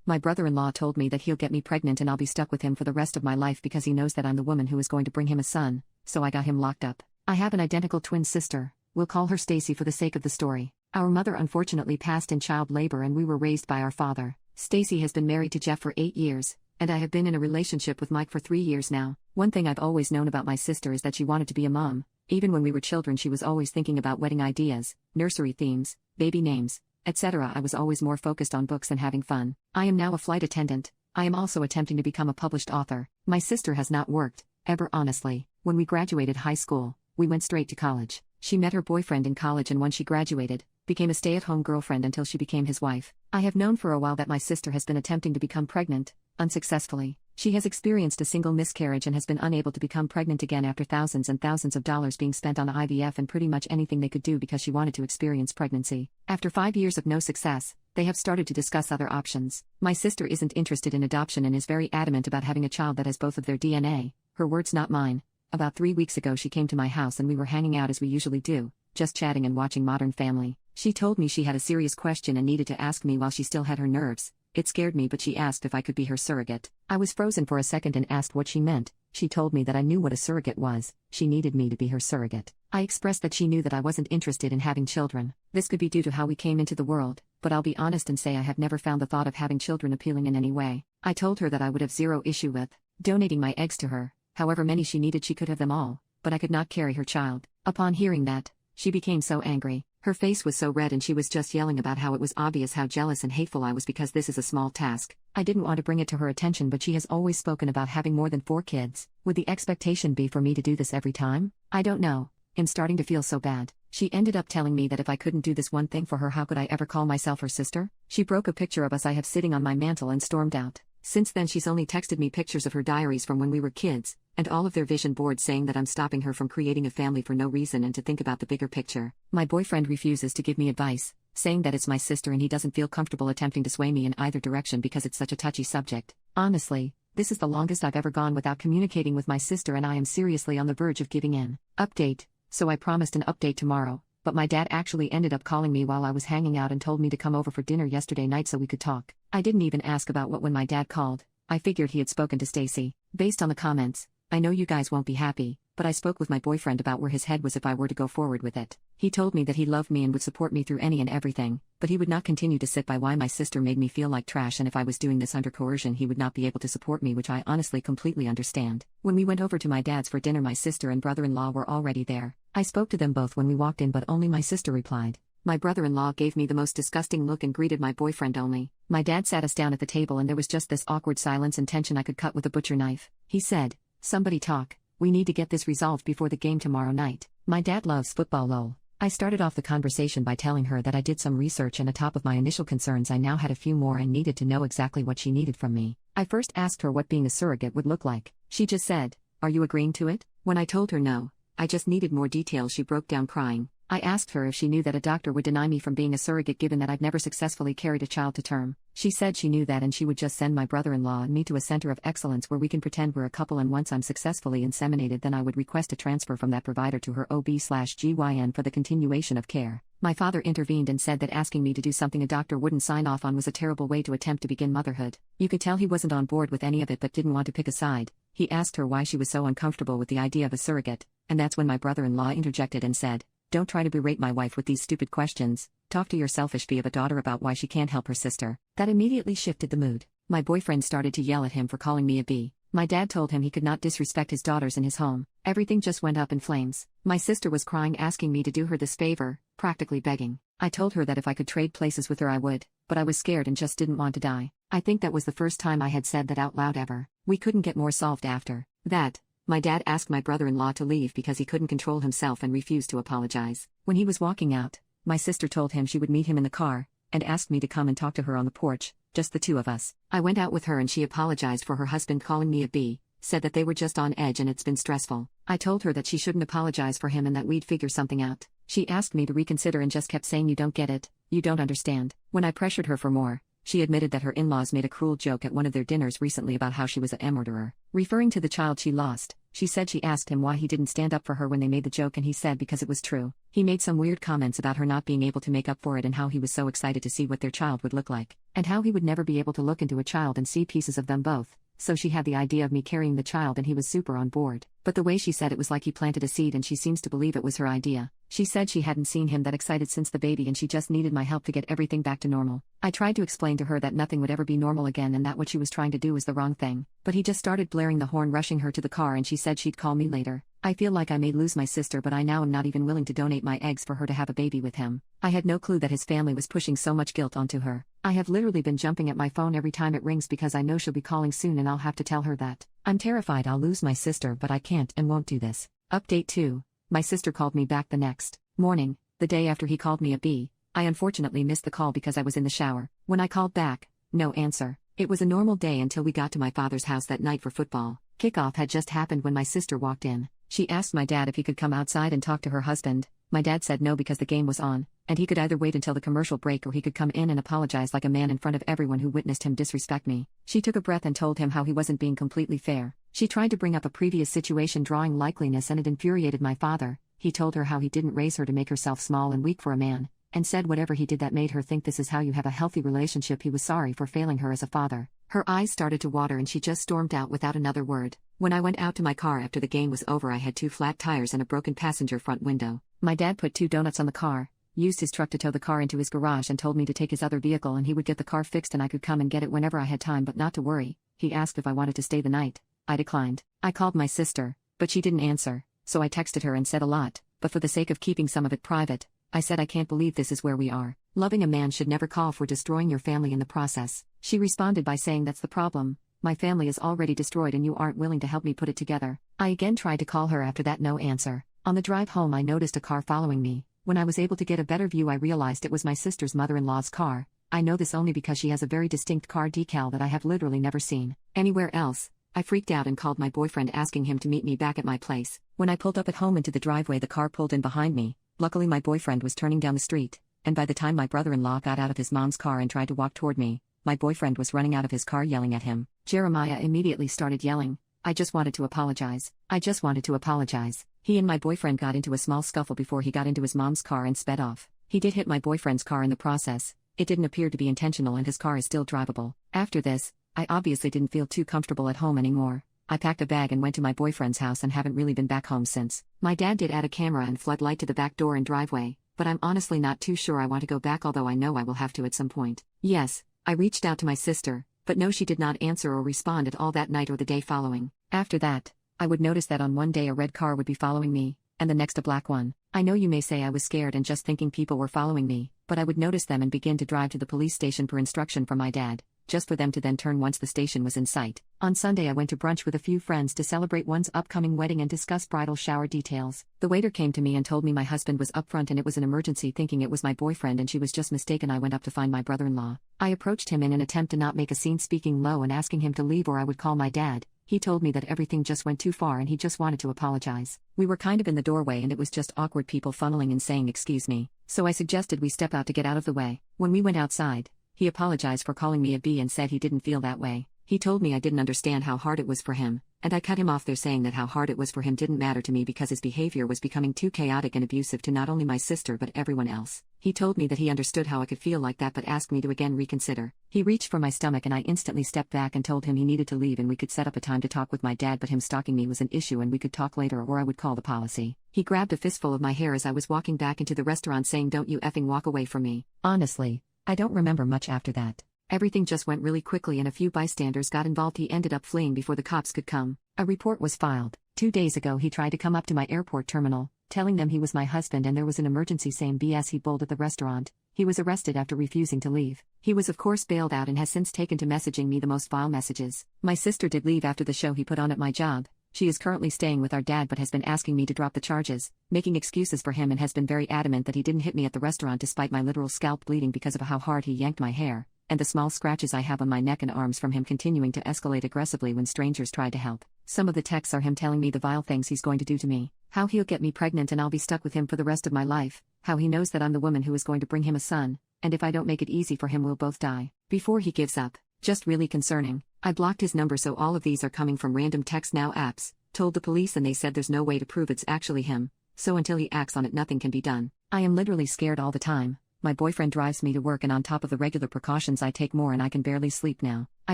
My brother-in-law told me that he'll get me pregnant and I'll be stuck with him for the rest of my life because he knows that I'm the woman who is going to bring him a son, so I got him locked up. I have an identical twin sister. We'll call her Stacy for the sake of the story. Our mother unfortunately passed in child labor and we were raised by our father. Stacy has been married to Jeff for 8 years, and I have been in a relationship with Mike for 3 years now. One thing I've always known about my sister is that she wanted to be a mom. Even when we were children, she was always thinking about wedding ideas, nursery themes, baby names, etc. I was always more focused on books and having fun. I am now a flight attendant. I am also attempting to become a published author. My sister has not worked, ever honestly. When we graduated high school, we went straight to college. She met her boyfriend in college and when she graduated, became a stay-at-home girlfriend until she became his wife. I have known for a while that my sister has been attempting to become pregnant, unsuccessfully. She has experienced a single miscarriage and has been unable to become pregnant again after thousands and thousands of dollars being spent on IVF and pretty much anything they could do because she wanted to experience pregnancy. After 5 years of no success, they have started to discuss other options. My sister isn't interested in adoption and is very adamant about having a child that has both of their DNA, her words not mine. About 3 weeks ago she came to my house and we were hanging out as we usually do, just chatting and watching Modern Family. She told me she had a serious question and needed to ask me while she still had her nerves. It scared me, but she asked if I could be her surrogate. I was frozen for a second and asked what she meant. She told me that I knew what a surrogate was. She needed me to be her surrogate. I expressed that she knew that I wasn't interested in having children. This could be due to how we came into the world, but I'll be honest and say I have never found the thought of having children appealing in any way. I told her that I would have zero issue with donating my eggs to her. However many she needed, she could have them all, but I could not carry her child. Upon hearing that, she became so angry. Her face was so red and she was just yelling about how it was obvious how jealous and hateful I was because this is a small task. I didn't want to bring it to her attention, but she has always spoken about having more than 4 kids. Would the expectation be for me to do this every time? I don't know. I'm starting to feel so bad. She ended up telling me that if I couldn't do this one thing for her, how could I ever call myself her sister? She broke a picture of us I have sitting on my mantle and stormed out. Since then she's only texted me pictures of her diaries from when we were kids, and all of their vision boards saying that I'm stopping her from creating a family for no reason and to think about the bigger picture. My boyfriend refuses to give me advice, saying that it's my sister and he doesn't feel comfortable attempting to sway me in either direction because it's such a touchy subject. Honestly, this is the longest I've ever gone without communicating with my sister and I am seriously on the verge of giving in. Update. So I promised an update tomorrow, but my dad actually ended up calling me while I was hanging out and told me to come over for dinner yesterday night so we could talk. I didn't even ask about what when my dad called. I figured he had spoken to Stacy. Based on the comments, I know you guys won't be happy, but I spoke with my boyfriend about where his head was if I were to go forward with it. He told me that he loved me and would support me through any and everything, but he would not continue to sit by why my sister made me feel like trash, and if I was doing this under coercion he would not be able to support me, which I honestly completely understand. When we went over to my dad's for dinner, my sister and brother-in-law were already there. I spoke to them both when we walked in, but only my sister replied. My brother-in-law gave me the most disgusting look and greeted my boyfriend only. My dad sat us down at the table and there was just this awkward silence and tension I could cut with a butcher knife. He said, "Somebody talk. We need to get this resolved before the game tomorrow night." My dad loves football, lol. I started off the conversation by telling her that I did some research and atop of my initial concerns I now had a few more and needed to know exactly what she needed from me. I first asked her what being a surrogate would look like. She just said, "Are you agreeing to it?" When I told her no, I just needed more details, she broke down crying. I asked her if she knew that a doctor would deny me from being a surrogate given that I've never successfully carried a child to term. She said she knew that and she would just send my brother-in-law and me to a center of excellence where we can pretend we're a couple, and once I'm successfully inseminated then I would request a transfer from that provider to her OB/GYN for the continuation of care. My father intervened and said that asking me to do something a doctor wouldn't sign off on was a terrible way to attempt to begin motherhood. You could tell he wasn't on board with any of it but didn't want to pick a side. He asked her why she was so uncomfortable with the idea of a surrogate, and that's when my brother-in-law interjected and said, "Don't try to berate my wife with these stupid questions. Talk to your selfish fee of a daughter about why she can't help her sister." That immediately shifted the mood. My boyfriend started to yell at him for calling me a B. My dad told him he could not disrespect his daughters in his home. Everything just went up in flames. My sister was crying, asking me to do her this favor, practically begging. I told her that if I could trade places with her I would, but I was scared and just didn't want to die. I think that was the first time I had said that out loud ever. We couldn't get more solved after that. My dad asked my brother-in-law to leave because he couldn't control himself and refused to apologize. When he was walking out, my sister told him she would meet him in the car, and asked me to come and talk to her on the porch, just the two of us. I went out with her and she apologized for her husband calling me a B, said that they were just on edge and it's been stressful. I told her that she shouldn't apologize for him and that we'd figure something out. She asked me to reconsider and just kept saying, "You don't get it, you don't understand." When I pressured her for more, she admitted that her in-laws made a cruel joke at one of their dinners recently about how she was a murderer. Referring to the child she lost, she said she asked him why he didn't stand up for her when they made the joke and he said because it was true. He made some weird comments about her not being able to make up for it and how he was so excited to see what their child would look like. and how he would never be able to look into a child and see pieces of them both. So she had the idea of me carrying the child and he was super on board. But the way she said it was like he planted a seed and she seems to believe it was her idea. She said she hadn't seen him that excited since the baby and she just needed my help to get everything back to normal. I tried to explain to her that nothing would ever be normal again and that what she was trying to do was the wrong thing. But he just started blaring the horn, rushing her to the car, and she said she'd call me later. I feel like I may lose my sister, but I now am not even willing to donate my eggs for her to have a baby with him. I had no clue that his family was pushing so much guilt onto her. I have literally been jumping at my phone every time it rings because I know she'll be calling soon and I'll have to tell her that. I'm terrified I'll lose my sister, but I can't and won't do this. Update 2. My sister called me back the next morning, the day after he called me a B. I unfortunately missed the call because I was in the shower. When I called back, no answer. It was a normal day until we got to my father's house that night for football. Kickoff had just happened when my sister walked in. She asked my dad if he could come outside and talk to her husband. My dad said no because the game was on, and he could either wait until the commercial break or he could come in and apologize like a man in front of everyone who witnessed him disrespect me. She took a breath and told him how he wasn't being completely fair. She tried to bring up a previous situation drawing likeliness and it infuriated my father. He told her how he didn't raise her to make herself small and weak for a man, and said whatever he did that made her think this is how you have a healthy relationship. He was sorry for failing her as a father. Her eyes started to water and she just stormed out without another word. When I went out to my car after the game was over, I had 2 flat tires and a broken passenger front window. My dad put 2 donuts on the car, used his truck to tow the car into his garage, and told me to take his other vehicle and he would get the car fixed and I could come and get it whenever I had time, but not to worry. He asked if I wanted to stay the night. I declined. I called my sister, but she didn't answer, so I texted her and said a lot, but for the sake of keeping some of it private, I said I can't believe this is where we are. Loving a man should never call for destroying your family in the process. She responded by saying that's the problem. My family is already destroyed and you aren't willing to help me put it together. I again tried to call her after that, no answer. On the drive home I noticed a car following me. When I was able to get a better view I realized it was my sister's mother-in-law's car. I know this only because she has a very distinct car decal that I have literally never seen anywhere else. I freaked out and called my boyfriend asking him to meet me back at my place. When I pulled up at home into the driveway, the car pulled in behind me. Luckily my boyfriend was turning down the street, and by the time my brother-in-law got out of his mom's car and tried to walk toward me, my boyfriend was running out of his car yelling at him. Jeremiah immediately started yelling, I just wanted to apologize. I just wanted to apologize. He and my boyfriend got into a small scuffle before he got into his mom's car and sped off. He did hit my boyfriend's car in the process. It didn't appear to be intentional and his car is still drivable. After this, I obviously didn't feel too comfortable at home anymore. I packed a bag and went to my boyfriend's house and haven't really been back home since. My dad did add a camera and floodlight to the back door and driveway, but I'm honestly not too sure I want to go back, although I know I will have to at some point. Yes, I reached out to my sister, but no, she did not answer or respond at all that night or the day following. After that, I would notice that on one day a red car would be following me, and the next a black one. I know you may say I was scared and just thinking people were following me, but I would notice them and begin to drive to the police station per instruction from my dad, just for them to then turn once the station was in sight. On Sunday I went to brunch with a few friends to celebrate one's upcoming wedding and discuss bridal shower details. The waiter came to me and told me my husband was up front and it was an emergency, thinking it was my boyfriend and she was just mistaken. I went up to find my brother-in-law. I approached him in an attempt to not make a scene, speaking low and asking him to leave or I would call my dad. He told me that everything just went too far and he just wanted to apologize. We were kind of in the doorway and it was just awkward people funneling and saying excuse me, so I suggested we step out to get out of the way. When we went outside, he apologized for calling me a B and said he didn't feel that way. He told me I didn't understand how hard it was for him, and I cut him off there, saying that how hard it was for him didn't matter to me because his behavior was becoming too chaotic and abusive to not only my sister but everyone else. He told me that he understood how I could feel like that but asked me to again reconsider. He reached for my stomach and I instantly stepped back and told him he needed to leave and we could set up a time to talk with my dad, but him stalking me was an issue and we could talk later or I would call the policy. He grabbed a fistful of my hair as I was walking back into the restaurant, saying, "Don't you effing walk away from me." Honestly, I don't remember much after that. Everything just went really quickly and a few bystanders got involved. He ended up fleeing before the cops could come. A report was filed. 2 days ago he tried to come up to my airport terminal, telling them he was my husband and there was an emergency, same BS he pulled at the restaurant. He was arrested after refusing to leave. He was of course bailed out and has since taken to messaging me the most vile messages. My sister did leave after the show he put on at my job. She is currently staying with our dad but has been asking me to drop the charges, making excuses for him, and has been very adamant that he didn't hit me at the restaurant despite my literal scalp bleeding because of how hard he yanked my hair, and the small scratches I have on my neck and arms from him continuing to escalate aggressively when strangers tried to help. Some of the texts are him telling me the vile things he's going to do to me, how he'll get me pregnant and I'll be stuck with him for the rest of my life, how he knows that I'm the woman who is going to bring him a son, and if I don't make it easy for him we'll both die before he gives up. Just really concerning. I blocked his number, so all of these are coming from random text now apps. Told the police and they said there's no way to prove it's actually him, so until he acts on it nothing can be done. I am literally scared all the time. My boyfriend drives me to work, and on top of the regular precautions I take more, and I can barely sleep now. I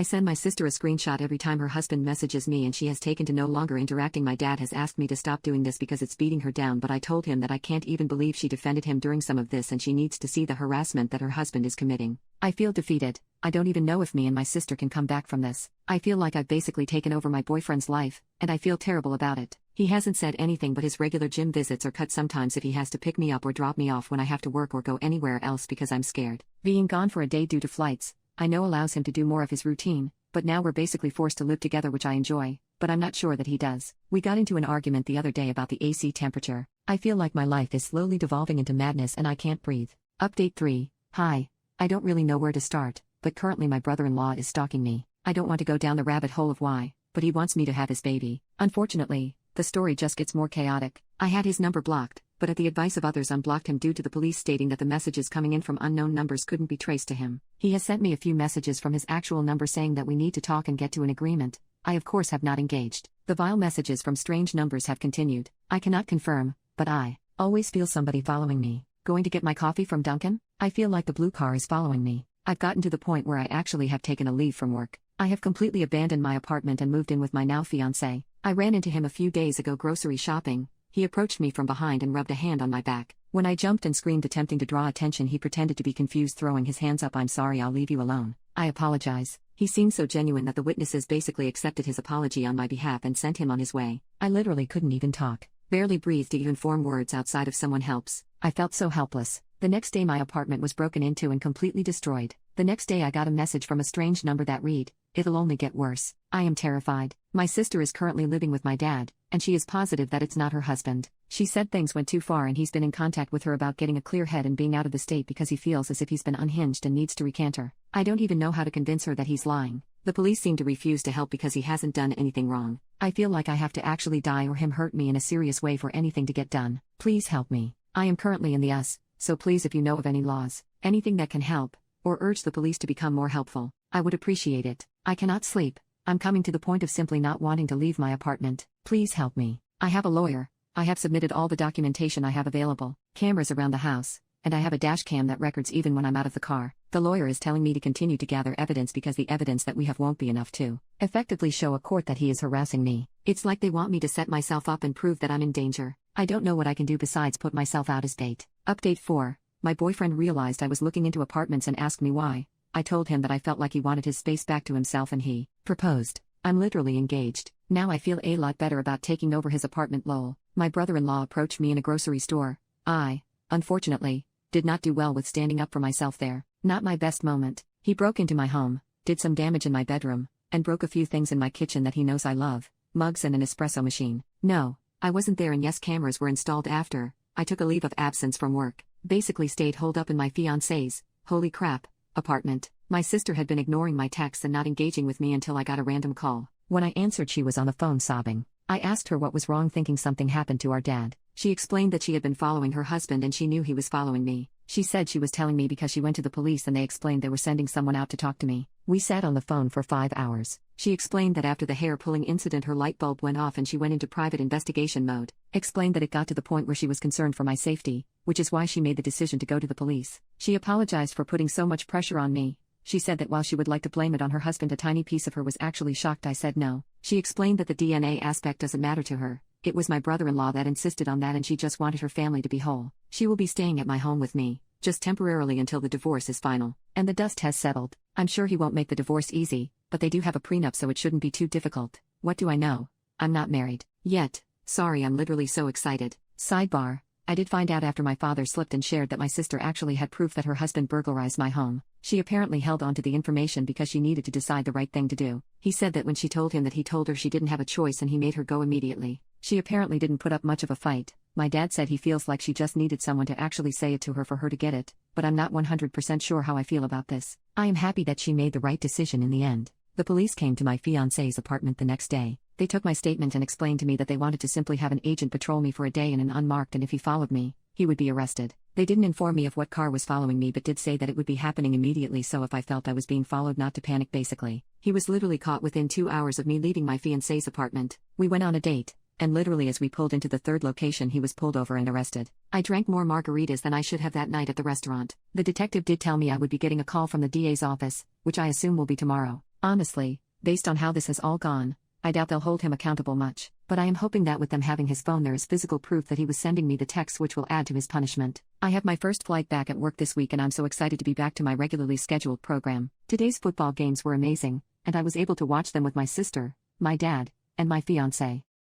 send my sister a screenshot every time her husband messages me, and she has taken to no longer interacting. My dad has asked me to stop doing this because it's beating her down, but I told him that I can't even believe she defended him during some of this, and she needs to see the harassment that her husband is committing. I feel defeated. I don't even know if me and my sister can come back from this. I feel like I've basically taken over my boyfriend's life, and I feel terrible about it. He hasn't said anything, but his regular gym visits are cut sometimes if he has to pick me up or drop me off when I have to work or go anywhere else because I'm scared. Being gone for a day due to flights, I know allows him to do more of his routine, but now we're basically forced to live together, which I enjoy, but I'm not sure that he does. We got into an argument the other day about the AC temperature. I feel like my life is slowly devolving into madness and I can't breathe. Update 3. Hi. I don't really know where to start, but currently my brother-in-law is stalking me. I don't want to go down the rabbit hole of why, but he wants me to have his baby. Unfortunately, the story just gets more chaotic. I had his number blocked, but at the advice of others unblocked him due to the police stating that the messages coming in from unknown numbers couldn't be traced to him. He has sent me a few messages from his actual number saying that we need to talk and get to an agreement. I of course have not engaged. The vile messages from strange numbers have continued. I cannot confirm, but I always feel somebody following me. Going to get my coffee from Dunkin'? I feel like the blue car is following me. I've gotten to the point where I actually have taken a leave from work. I have completely abandoned my apartment and moved in with my now fiancé. I ran into him a few days ago grocery shopping. He approached me from behind and rubbed a hand on my back. When I jumped and screamed attempting to draw attention, he pretended to be confused, throwing his hands up. "I'm sorry, I'll leave you alone." I apologize. He seemed so genuine that the witnesses basically accepted his apology on my behalf and sent him on his way. I literally couldn't even talk. Barely breathe to even form words outside of "someone helps." I felt so helpless. The next day my apartment was broken into and completely destroyed. The next day I got a message from a strange number that read, "It'll only get worse." I am terrified. My sister is currently living with my dad, and she is positive that it's not her husband. She said things went too far and he's been in contact with her about getting a clear head and being out of the state because he feels as if he's been unhinged and needs to recant her. I don't even know how to convince her that he's lying. The police seem to refuse to help because he hasn't done anything wrong. I feel like I have to actually die or him hurt me in a serious way for anything to get done. Please help me. I am currently in the US, so please, if you know of any laws, anything that can help, or urge the police to become more helpful, I would appreciate it. I cannot sleep. I'm coming to the point of simply not wanting to leave my apartment. Please help me. I have a lawyer. I have submitted all the documentation I have available, cameras around the house, and I have a dash cam that records even when I'm out of the car. The lawyer is telling me to continue to gather evidence because the evidence that we have won't be enough to effectively show a court that he is harassing me. It's like they want me to set myself up and prove that I'm in danger. I don't know what I can do besides put myself out as bait. Update 4. My boyfriend realized I was looking into apartments and asked me why. I told him that I felt like he wanted his space back to himself and he proposed. I'm literally engaged. Now I feel a lot better about taking over his apartment. Lol. My brother-in-law approached me in a grocery store. I, unfortunately, did not do well with standing up for myself there. Not my best moment. He broke into my home, did some damage in my bedroom, and broke a few things in my kitchen that he knows I love. Mugs and an espresso machine. No, I wasn't there, and yes, cameras were installed after I took a leave of absence from work. Basically stayed holed up in my fiancé's, holy crap, apartment. My sister had been ignoring my texts and not engaging with me until I got a random call. When I answered, she was on the phone sobbing. I asked her what was wrong, thinking something happened to our dad. She explained that she had been following her husband and she knew he was following me. She said she was telling me because she went to the police and they explained they were sending someone out to talk to me. We sat on the phone for 5 hours. She explained that after the hair pulling incident her light bulb went off and she went into private investigation mode. Explained that it got to the point where she was concerned for my safety, which is why she made the decision to go to the police. She apologized for putting so much pressure on me. She said that while she would like to blame it on her husband, a tiny piece of her was actually shocked I said no. She explained that the DNA aspect doesn't matter to her. It was my brother-in-law that insisted on that and she just wanted her family to be whole. She will be staying at my home with me, just temporarily until the divorce is final, and the dust has settled. I'm sure he won't make the divorce easy, but they do have a prenup so it shouldn't be too difficult. What do I know? I'm not married. Yet. Sorry, I'm literally so excited. Sidebar. I did find out after my father slipped and shared that my sister actually had proof that her husband burglarized my home. She apparently held on to the information because she needed to decide the right thing to do. He said that when she told him that, he told her she didn't have a choice and he made her go immediately. She apparently didn't put up much of a fight. My dad said he feels like she just needed someone to actually say it to her for her to get it, but I'm not 100% sure how I feel about this. I am happy that she made the right decision in the end. The police came to my fiancé's apartment the next day. They took my statement and explained to me that they wanted to simply have an agent patrol me for a day in an unmarked, and if he followed me, he would be arrested. They didn't inform me of what car was following me but did say that it would be happening immediately, so if I felt I was being followed not to panic basically. He was literally caught within 2 hours of me leaving my fiancé's apartment. We went on a date. and literally as we pulled into the third location, he was pulled over and arrested. I drank more margaritas than I should have that night at the restaurant. The detective did tell me I would be getting a call from the DA's office, which I assume will be tomorrow. Honestly, based on how this has all gone, I doubt they'll hold him accountable much, but I am hoping that with them having his phone there is physical proof that he was sending me the texts, which will add to his punishment. I have my first flight back at work this week and I'm so excited to be back to my regularly scheduled program. Today's football games were amazing, and I was able to watch them with my sister, my dad, and my fiancé.